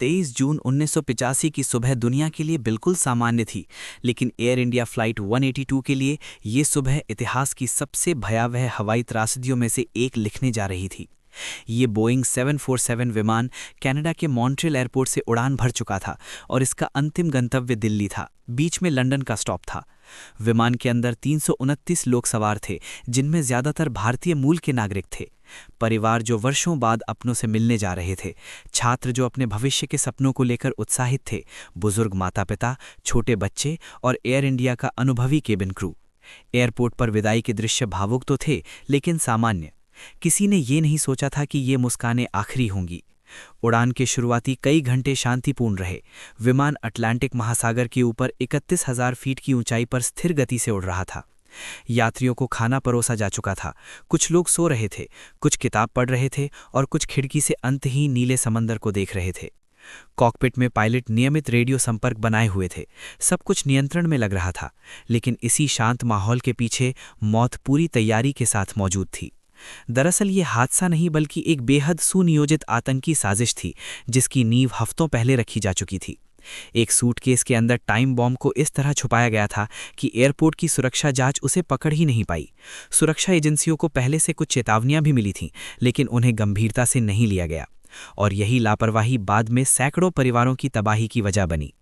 23 जून 1985 की सुबह दुनिया के लिए बिल्कुल सामान्य थी, लेकिन एयर इंडिया फ्लाइट 182 के लिए ये सुबह इतिहास की सबसे भयावह हवाई त्रासदियों में से एक लिखने जा रही थी। ये बोइंग 747 विमान कनाडा के मॉन्ट्रियल एयरपोर्ट से उड़ान भर चुका था और इसका अंतिम गंतव्य दिल्ली था। बीच में लंदन का स्टॉप था। विमान के अंदर 329 लोग सवार थे, जिनमें ज्यादातर भारतीय मूल के नागरिक थे। परिवार जो वर्षों बाद अपनों से मिलने जा रहे थे, छात्र जो अपने भविष्य के सपनों को लेकर उत्साहित थे, बुजुर्ग माता पिता, छोटे बच्चे और एयर इंडिया का अनुभवी केबिन क्रू। एयरपोर्ट पर विदाई के दृश्य भावुक तो थे, लेकिन सामान्य। किसी ने ये नहीं सोचा था कि ये मुस्कानें आखिरी होंगी। उड़ान के शुरुआती कई घंटे शांतिपूर्ण रहे। विमान अटलांटिक महासागर के ऊपर 31,000 फीट की ऊंचाई पर स्थिर गति से उड़ रहा था। यात्रियों को खाना परोसा जा चुका था। कुछ लोग सो रहे थे, कुछ किताब पढ़ रहे थे और कुछ खिड़की से अंतहीन नीले समंदर को देख रहे थे। कॉकपिट में पायलट नियमित रेडियो संपर्क बनाए हुए थे। सब कुछ नियंत्रण में लग रहा था, लेकिन इसी शांत माहौल के पीछे मौत पूरी तैयारी के साथ मौजूद थी। दरअसल ये हादसा नहीं, बल्कि एक बेहद सुनियोजित आतंकी साजिश थी, जिसकी नींव हफ्तों पहले रखी जा चुकी थी। एक सूटकेस के अंदर टाइम बॉम्ब को इस तरह छुपाया गया था कि एयरपोर्ट की सुरक्षा जांच उसे पकड़ ही नहीं पाई। सुरक्षा एजेंसियों को पहले से कुछ चेतावनियां भी मिली थीं, लेकिन उन्हें गंभीरता से नहीं लिया गया, और यही लापरवाही बाद में सैकड़ों परिवारों की तबाही की वजह बनी।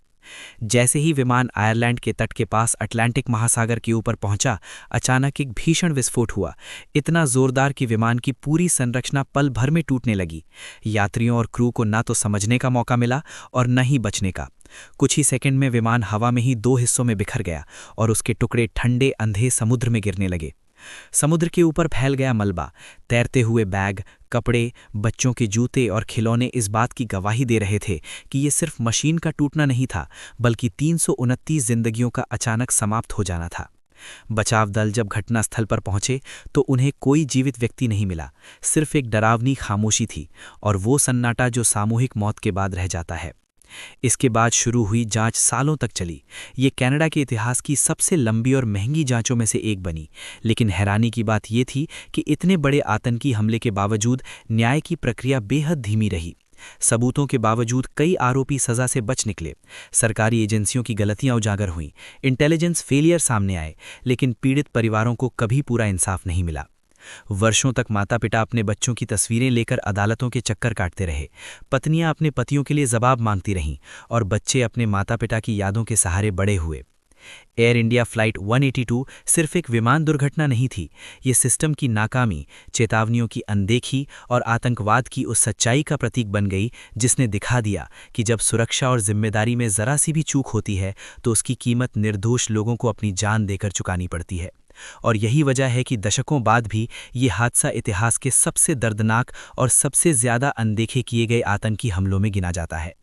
जैसे ही विमान आयरलैंड के तट के पास अटलांटिक महासागर के ऊपर पहुंचा, अचानक एक भीषण विस्फोट हुआ, इतना जोरदार कि विमान की पूरी संरचना पल भर में टूटने लगी। यात्रियों और क्रू को ना तो समझने का मौका मिला और न ही बचने का। कुछ ही सेकंड में विमान हवा में ही 2 हिस्सों में बिखर गया और उसके टुकड़े ठंडे अंधे समुद्र में गिरने लगे। समुद्र के ऊपर फैल गया मलबा। तैरते हुए बैग, कपड़े, बच्चों के जूते और खिलौने इस बात की गवाही दे रहे थे कि ये सिर्फ मशीन का टूटना नहीं था, बल्कि 329 जिंदगियों का अचानक समाप्त हो जाना था। बचाव दल जब घटनास्थल पर पहुंचे तो उन्हें कोई जीवित व्यक्ति नहीं मिला, सिर्फ एक डरावनी खामोशी थी, और वो सन्नाटा जो सामूहिक मौत के बाद रह जाता है। इसके बाद शुरू हुई जांच सालों तक चली। ये कनाडा के इतिहास की सबसे लंबी और महंगी जांचों में से एक बनी। लेकिन हैरानी की बात यह थी कि इतने बड़े आतंकी हमले के बावजूद न्याय की प्रक्रिया बेहद धीमी रही। सबूतों के बावजूद कई आरोपी सजा से बच निकले। सरकारी एजेंसियों की गलतियां उजागर हुईं, इंटेलिजेंस फेलियर सामने आए, लेकिन पीड़ित परिवारों को कभी पूरा इंसाफ नहीं मिला। वर्षों तक माता पिता अपने बच्चों की तस्वीरें लेकर अदालतों के चक्कर काटते रहे। पत्नियां अपने पतियों के लिए जवाब मांगती रहीं और बच्चे अपने माता पिता की यादों के सहारे बड़े हुए। एयर इंडिया फ्लाइट 182 सिर्फ एक विमान दुर्घटना नहीं थी, ये सिस्टम की नाकामी, चेतावनियों की अनदेखी और आतंकवाद की उस सच्चाई का प्रतीक बन गई जिसने दिखा दिया कि जब सुरक्षा और जिम्मेदारी में जरा सी भी चूक होती है तो उसकी कीमत निर्दोष लोगों को अपनी जान देकर चुकानी पड़ती है। और यही वजह है कि दशकों बाद भी ये हादसा इतिहास के सबसे दर्दनाक और सबसे ज्यादा अनदेखे किए गए आतंकी हमलों में गिना जाता है।